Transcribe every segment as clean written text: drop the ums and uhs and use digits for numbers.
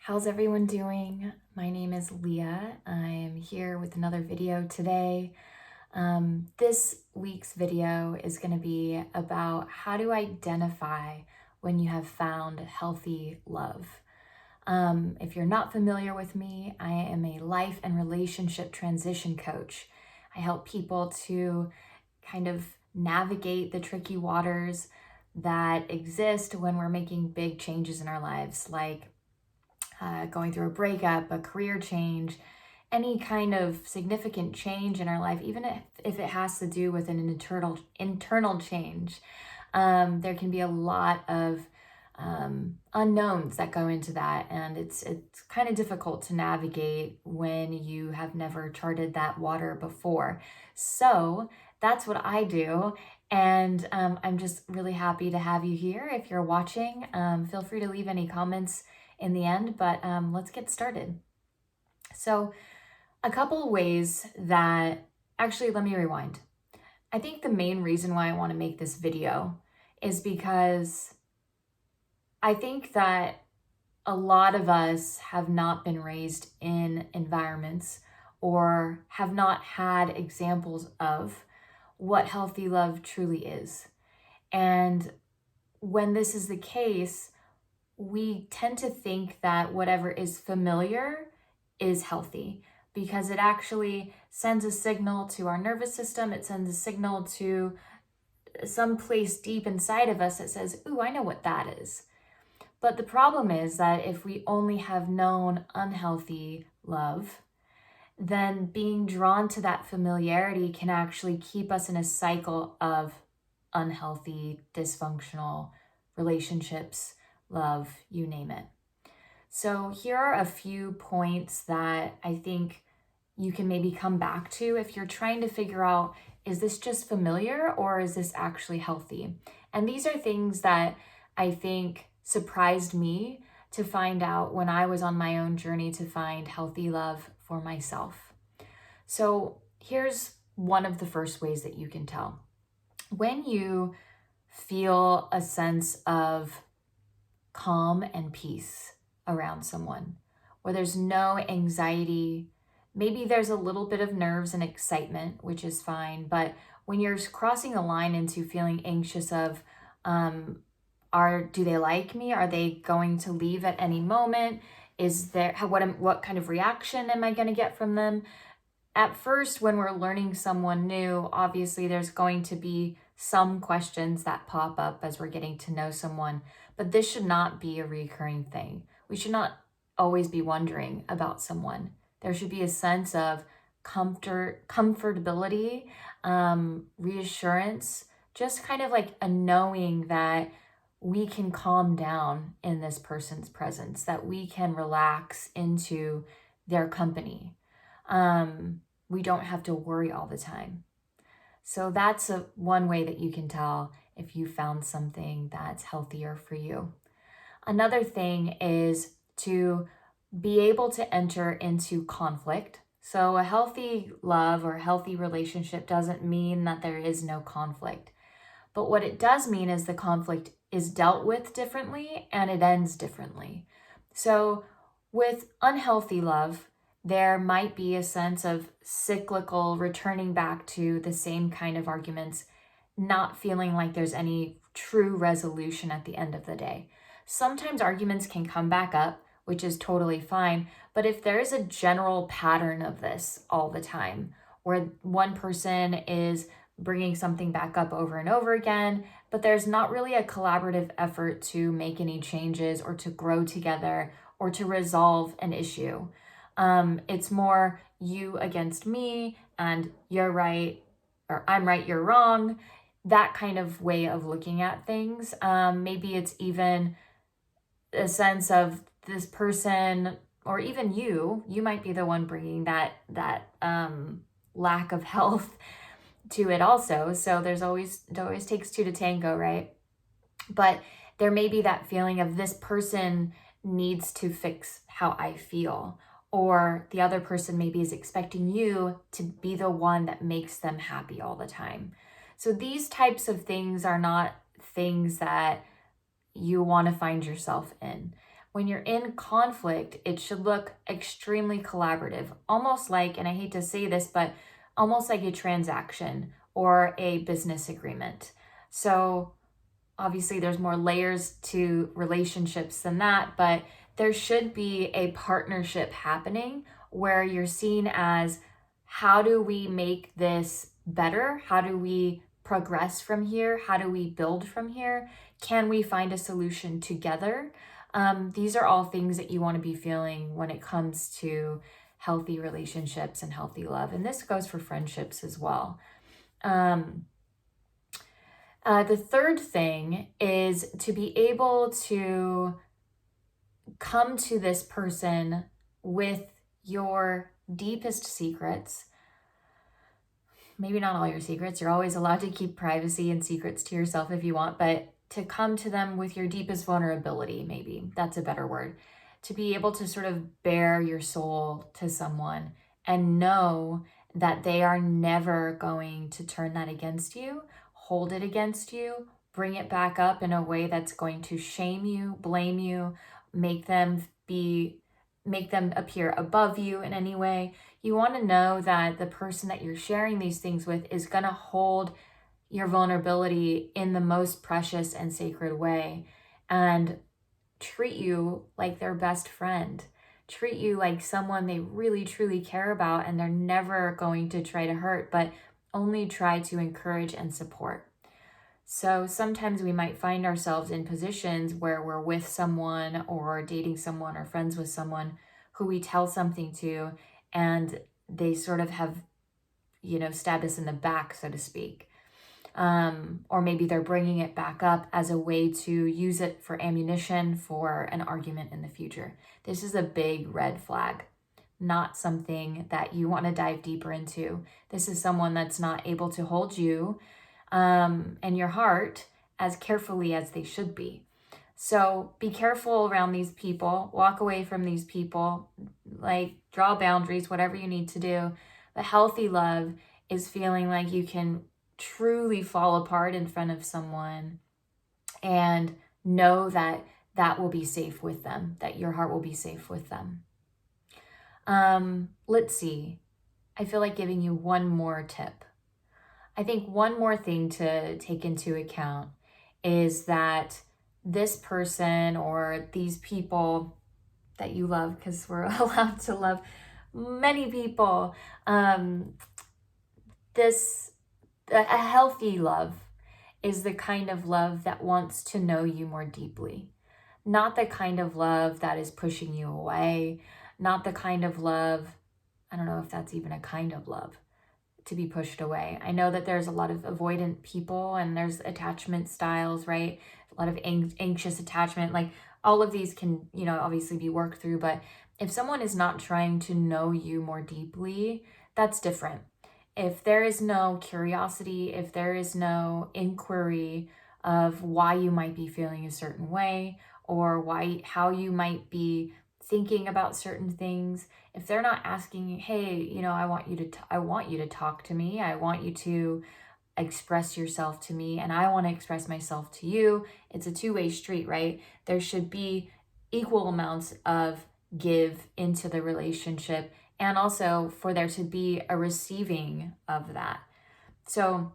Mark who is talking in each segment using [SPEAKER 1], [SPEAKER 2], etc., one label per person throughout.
[SPEAKER 1] How's everyone doing? My name is Leah. I'm here with another video today. This week's video is going to be about how to identify when you have found healthy love. If you're not familiar with me, I am a life and relationship transition coach. I help people to kind of navigate the tricky waters that exist when we're making big changes in our lives, like going through a breakup, a career change, any kind of significant change in our life, even if it has to do with an internal change. There can be a lot of unknowns that go into that, and it's kind of difficult to navigate when you have never charted that water before. So that's what I do, and I'm just really happy to have you here. If you're watching, feel free to leave any comments in the end, but let's get started. So a couple of ways that, actually, let me rewind. I think the main reason why I want to make this video is because I think that a lot of us have not been raised in environments or have not had examples of what healthy love truly is. And when this is the case, we tend to think that whatever is familiar is healthy because it actually sends a signal to our nervous system. It sends a signal to some place deep inside of us that says, ooh, I know what that is. But the problem is that if we only have known unhealthy love, then being drawn to that familiarity can actually keep us in a cycle of unhealthy, dysfunctional relationships, love, you name it. So here are a few points that I think you can maybe come back to if you're trying to figure out, is this just familiar or is this actually healthy? And these are things that I think surprised me to find out when I was on my own journey to find healthy love for myself. So here's one of the first ways that you can tell. When you feel a sense of calm and peace around someone, where there's no anxiety, maybe there's a little bit of nerves and excitement, which is fine, but when you're crossing a line into feeling anxious of, do they like me? Are they going to leave at any moment? Is there, what kind of reaction am I going to get from them? At first, when we're learning someone new, obviously there's going to be some questions that pop up as we're getting to know someone, but this should not be a recurring thing. We should not always be wondering about someone. There should be a sense of comfortability, reassurance, just kind of like a knowing that we can calm down in this person's presence, that we can relax into their company. We don't have to worry all the time. So that's one way that you can tell if you found something that's healthier for you. Another thing is to be able to enter into conflict. So a healthy love or healthy relationship doesn't mean that there is no conflict. But what it does mean is the conflict is dealt with differently and it ends differently. So with unhealthy love, there might be a sense of cyclical returning back to the same kind of arguments, not feeling like there's any true resolution at the end of the day. Sometimes arguments can come back up, which is totally fine. But if there is a general pattern of this all the time, where one person is bringing something back up over and over again, but there's not really a collaborative effort to make any changes or to grow together or to resolve an issue. It's more you against me and you're right, or I'm right, you're wrong. That kind of way of looking at things. Maybe it's even a sense of this person, or even you might be the one bringing that lack of health to it also. So it always takes two to tango, right? But there may be that feeling of this person needs to fix how I feel, or the other person maybe is expecting you to be the one that makes them happy all the time. So these types of things are not things that you want to find yourself in. when you're in conflict, it should look extremely collaborative, almost like, and I hate to say this, but almost like a transaction or a business agreement. So obviously there's more layers to relationships than that, but there should be a partnership happening where you're seen as, how do we make this better? How do we progress from here? How do we build from here? Can we find a solution together? These are all things that you want to be feeling when it comes to healthy relationships and healthy love. And this goes for friendships as well. The third thing is to be able to come to this person with your deepest secrets. Maybe not all your secrets. You're always allowed to keep privacy and secrets to yourself if you want, but to come to them with your deepest vulnerability, maybe that's a better word. To be able to sort of bare your soul to someone and know that they are never going to turn that against you, hold it against you, bring it back up in a way that's going to shame you, blame you, make them appear above you in any way. You want to know that the person that you're sharing these things with is going to hold your vulnerability in the most precious and sacred way and treat you like their best friend. Treat you like someone they really truly care about, and they're never going to try to hurt, but only try to encourage and support. So sometimes we might find ourselves in positions where we're with someone or dating someone or friends with someone who we tell something to, and they sort of have, stabbed us in the back, so to speak. Or maybe they're bringing it back up as a way to use it for ammunition for an argument in the future. This is a big red flag, not something that you want to dive deeper into. This is someone that's not able to hold you and your heart as carefully as they should be. So be careful around these people, walk away from these people, draw boundaries, whatever you need to do. The healthy love is feeling like you can truly fall apart in front of someone and know that that will be safe with them, that your heart will be safe with them. Let's see. I feel like giving you one more tip. I think one more thing to take into account is that this person or these people that you love, because we're allowed to love many people, a healthy love is the kind of love that wants to know you more deeply. Not the kind of love that is pushing you away. Not the kind of love, I don't know if that's even a kind of love, to be pushed away. I know that there's a lot of avoidant people and there's attachment styles, right? A lot of anxious attachment. All of these can, obviously be worked through. But if someone is not trying to know you more deeply, that's different. If there is no curiosity, if there is no inquiry of why you might be feeling a certain way or how you might be thinking about certain things, if they're not asking, hey, I want you to talk to me, I want you to express yourself to me, and I want to express myself to you, it's a two-way street, right? There should be equal amounts of give into the relationship, and also for there to be a receiving of that. So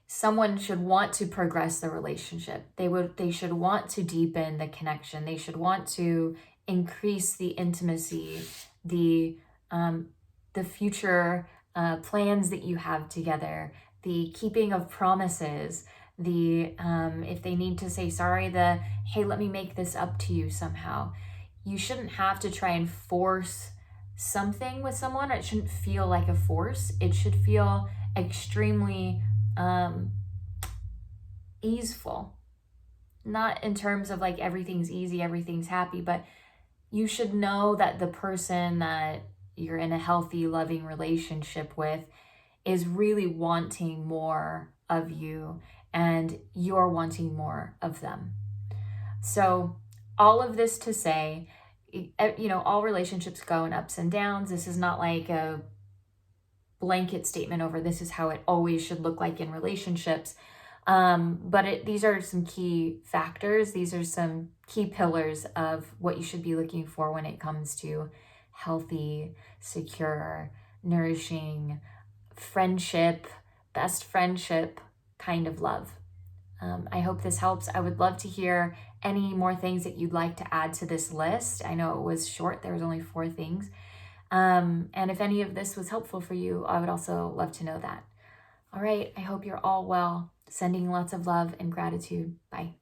[SPEAKER 1] someone should want to progress the relationship. They should want to deepen the connection. They should want to increase the intimacy, the future plans that you have together, the keeping of promises, the if they need to say sorry, hey, let me make this up to you somehow. You shouldn't have to try and force something with someone. It shouldn't feel like a force. It should feel extremely easeful. Not in terms of everything's easy, everything's happy, but you should know that the person that you're in a healthy, loving relationship with is really wanting more of you, and you're wanting more of them. So all of this to say, all relationships go in ups and downs. This is not like a blanket statement over this is how it always should look like in relationships. But these are some key factors. These are some key pillars of what you should be looking for when it comes to healthy, secure, nourishing friendship, best friendship kind of love. I hope this helps. I would love to hear any more things that you'd like to add to this list. I know it was short, there was only 4 things. And if any of this was helpful for you, I would also love to know that. All right, I hope you're all well. Sending lots of love and gratitude. Bye.